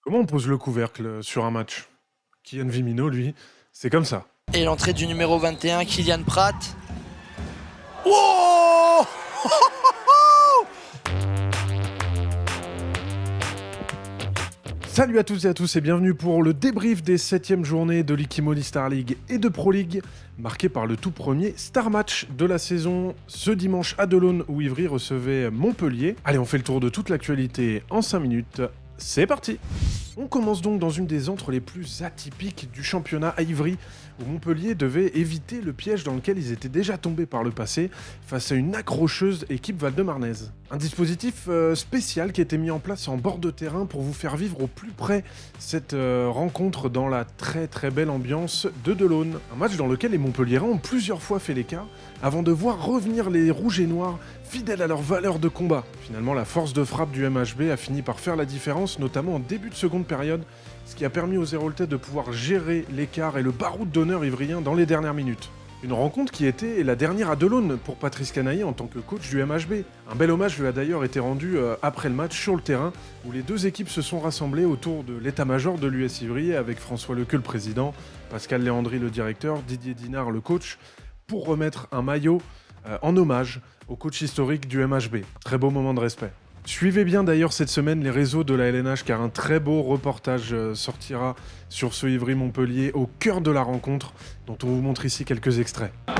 Comment on pose le couvercle sur un match? Kylian Vimino, lui, c'est comme ça. Et l'entrée du numéro 21, Kylian Pratt. Oh Salut à toutes et à tous et bienvenue pour le débrief des 7e journées de l'Ikimoli Star League et de Pro League, marqué par le tout premier Star Match de la saison, ce dimanche à Delaune où Ivry recevait Montpellier. Allez, on fait le tour de toute l'actualité en 5 minutes. C'est parti! On commence donc dans une des entres les plus atypiques du championnat à Ivry, où Montpellier devait éviter le piège dans lequel ils étaient déjà tombés par le passé, face à une accrocheuse équipe val-de-marnaise. Un dispositif spécial qui a été mis en place en bord de terrain pour vous faire vivre au plus près cette rencontre dans la très très belle ambiance de Delaune. Un match dans lequel les Montpelliérains ont plusieurs fois fait l'écart, avant de voir revenir les rouges et noirs, fidèles à leur valeur de combat. Finalement, la force de frappe du MHB a fini par faire la différence, notamment en début de seconde période, ce qui a permis aux Héroltais de pouvoir gérer l'écart et le baroud d'honneur ivrien dans les dernières minutes. Une rencontre qui était la dernière à Delaune pour Patrice Canaillé en tant que coach du MHB. Un bel hommage lui a d'ailleurs été rendu après le match sur le terrain, où les deux équipes se sont rassemblées autour de l'état-major de l'US Ivry, avec François Lequeux le président, Pascal Léandry le directeur, Didier Dinard le coach, pour remettre un maillot en hommage au coach historique du MHB. Très beau moment de respect. Suivez bien d'ailleurs cette semaine les réseaux de la LNH car un très beau reportage sortira sur ce Ivry-Montpellier au cœur de la rencontre dont on vous montre ici quelques extraits. C'est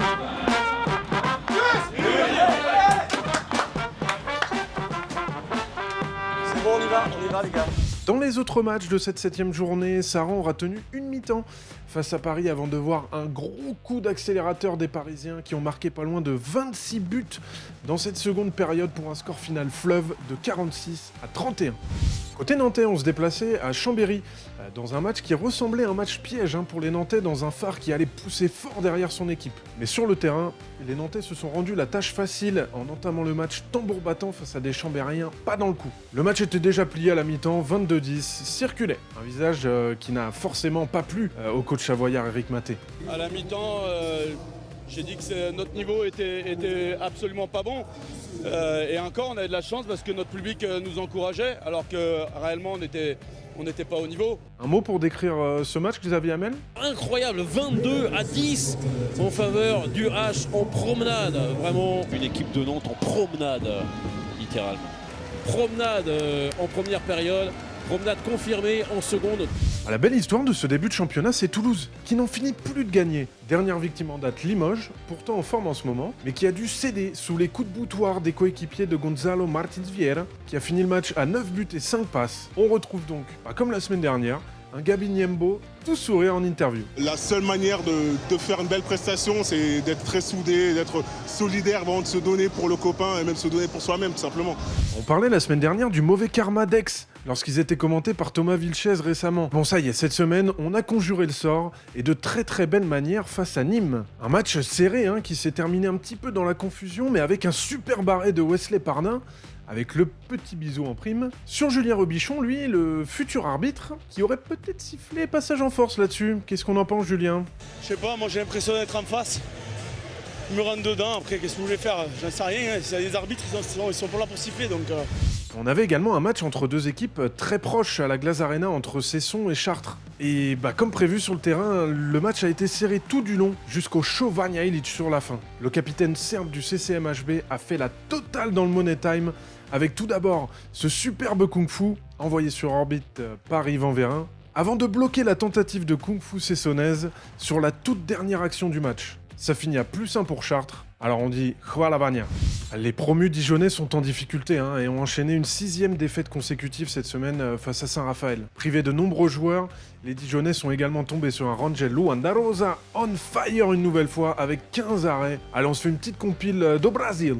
bon, on y va les gars. Dans les autres matchs de cette 7e journée, Saran aura tenu une mi-temps face à Paris avant de voir un gros coup d'accélérateur des Parisiens qui ont marqué pas loin de 26 buts dans cette seconde période pour un score final fleuve de 46 à 31. Côté nantais, on se déplaçait à Chambéry dans un match qui ressemblait à un match piège pour les Nantais dans un phare qui allait pousser fort derrière son équipe. Mais sur le terrain, les Nantais se sont rendus la tâche facile en entamant le match tambour battant face à des Chambériens pas dans le coup. Le match était déjà plié à la mi-temps, 22-10, circulait. Un visage qui n'a forcément pas plu au coach savoyard Eric Maté. À la mi-temps, j'ai dit que notre niveau était absolument pas bon. Et encore, on avait de la chance parce que notre public nous encourageait, alors que réellement, on n'était pas au niveau. Un mot pour décrire ce match, Xavier Hamel ? Incroyable, 22-10 en faveur du H en promenade. Vraiment, une équipe de Nantes en promenade, littéralement. Promenade en première période, promenade confirmée en seconde. La belle histoire de ce début de championnat, c'est Toulouse, qui n'en finit plus de gagner. Dernière victime en date, Limoges, pourtant en forme en ce moment, mais qui a dû céder sous les coups de boutoir des coéquipiers de Gonzalo Martins Vieira, qui a fini le match à 9 buts et 5 passes. On retrouve donc, comme la semaine dernière, un Gabi Niembo tout sourire en interview. La seule manière de faire une belle prestation, c'est d'être très soudé, d'être solidaire, vraiment de se donner pour le copain et même se donner pour soi-même, tout simplement. On parlait la semaine dernière du mauvais karma d'Aix, lorsqu'ils étaient commentés par Thomas Vilches récemment. Bon ça y est, cette semaine, on a conjuré le sort, et de très très belle manière face à Nîmes. Un match serré qui s'est terminé un petit peu dans la confusion, mais avec un super barré de Wesley Parnin, avec le petit bisou en prime, sur Julien Robichon, lui, le futur arbitre, qui aurait peut-être sifflé passage en force là-dessus. Qu'est-ce qu'on en pense, Julien ? Je sais pas, moi j'ai l'impression d'être en face. Ils me rentrent dedans, après qu'est-ce que vous voulez faire? J'en sais rien, s'il y a des arbitres, ils sont pas là pour siffler donc... On avait également un match entre deux équipes très proches à la Glace Arena entre Cesson et Chartres. Et comme prévu sur le terrain, le match a été serré tout du long jusqu'au Vanja Ilić sur la fin. Le capitaine serbe du CCMHB a fait la totale dans le Money Time avec tout d'abord ce superbe kung-fu envoyé sur orbite par Yvan Vérin avant de bloquer la tentative de kung-fu cessonnaise sur la toute dernière action du match. Ça finit à +1 pour Chartres, alors on dit Hvala Vanja. Les promus dijonnais sont en difficulté et ont enchaîné une 6e défaite consécutive cette semaine face à Saint-Raphaël. Privés de nombreux joueurs, les dijonnais sont également tombés sur un Rangel Luanda Rosa on fire une nouvelle fois avec 15 arrêts. Allez, on se fait une petite compile do Brasil.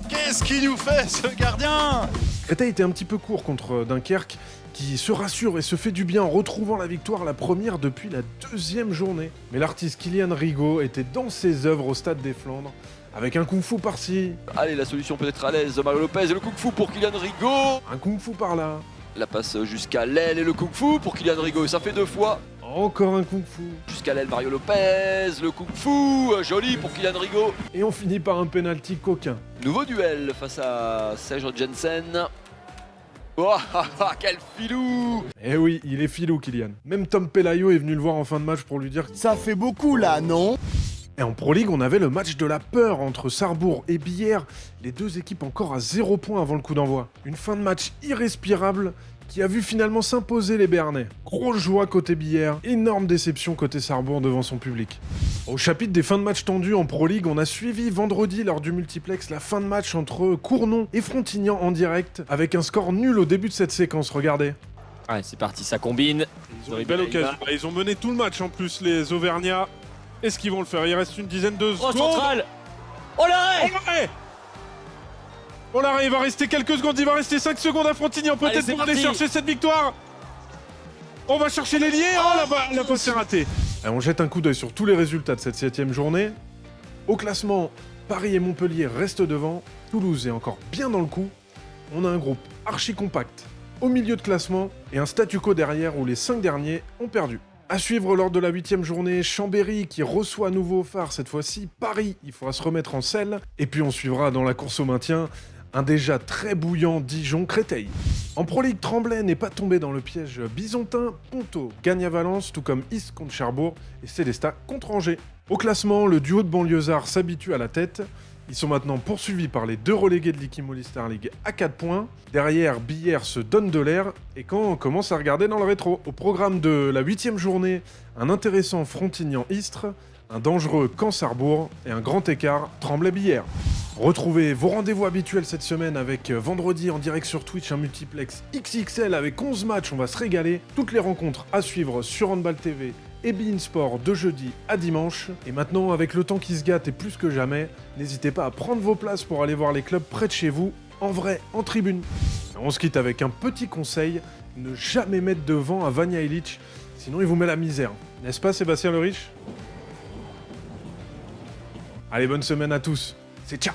Qu'est-ce qu'il nous fait ce gardien? Créteil était un petit peu court contre Dunkerque, qui se rassure et se fait du bien en retrouvant la victoire, la première depuis la 2e journée. Mais l'artiste Kylian Rigaud était dans ses œuvres au Stade des Flandres, avec un kung-fu par-ci, Allez, la solution peut-être à l'aise, Mario Lopez et le kung-fu pour Kylian Rigaud. un kung-fu par-là. La passe jusqu'à l'aile et le kung-fu pour Kylian Rigaud, ça fait 2 fois. Encore un kung fu. Jusqu'à l'aile, Mario Lopez, le Kung Fu, joli pour Kylian Rigaud. Et on finit par un penalty coquin. Nouveau duel face à Serge Jensen. Oh, quel filou! Eh oui, il est filou, Kylian. Même Tom Pelayo est venu le voir en fin de match pour lui dire... Ça fait beaucoup là, non? Et en Pro League, on avait le match de la peur entre Sarrebourg et Billère, les deux équipes encore à 0 points avant le coup d'envoi. Une fin de match irrespirable qui a vu finalement s'imposer les Béarnais. Grosse joie côté Billère, énorme déception côté Sarrebourg devant son public. Au chapitre des fins de match tendues en Pro League, on a suivi vendredi lors du multiplex la fin de match entre Cournon et Frontignan en direct, avec un score nul au début de cette séquence, regardez. Ouais, c'est parti, ça combine. Ils ont une belle occasion. Ils ont mené tout le match en plus, les Auvergnats. Est-ce qu'ils vont le faire? Il reste une dizaine de Oh, secondes. central. Oh l'arrêt. Oh l'arrêt, il va rester quelques secondes, il va rester 5 secondes à Frontignan Allez, peut-être c'est pour aller parti. chercher cette victoire. On va chercher les liés. Oh là-bas, la passe est ratée. Et on jette un coup d'œil sur tous les résultats de cette 7ème journée. Au classement, Paris et Montpellier restent devant, Toulouse est encore bien dans le coup. On a un groupe archi compact au milieu de classement et un statu quo derrière où les 5 derniers ont perdu. À suivre lors de la 8ème journée, Chambéry qui reçoit à nouveau au phare cette fois-ci, Paris, il faudra se remettre en selle. Et puis on suivra dans la course au maintien un déjà très bouillant Dijon-Créteil. En Pro League, Tremblay n'est pas tombé dans le piège bisontin, Ponto gagne à Valence, tout comme Is contre Cherbourg et Célestat contre Angers. Au classement, le duo de banlieusards s'habitue à la tête. Ils sont maintenant poursuivis par les deux relégués de l'Ikimoli Star League à 4 points. Derrière, Billère se donne de l'air et quand on commence à regarder dans le rétro. Au programme de la 8ème journée, un intéressant Frontignan-Istres, un dangereux Caen-Sarrebourg et un grand écart Tremblay-Billère. Retrouvez vos rendez-vous habituels cette semaine avec vendredi en direct sur Twitch un multiplex XXL avec 11 matchs, on va se régaler. Toutes les rencontres à suivre sur Handball TV et beIN Sport de jeudi à dimanche. Et maintenant, avec le temps qui se gâte et plus que jamais, n'hésitez pas à prendre vos places pour aller voir les clubs près de chez vous, en vrai, en tribune. On se quitte avec un petit conseil, ne jamais mettre de vent à Vanja Ilić, sinon il vous met la misère. N'est-ce pas Sébastien Le Riche? Allez, bonne semaine à tous. C'est ciao.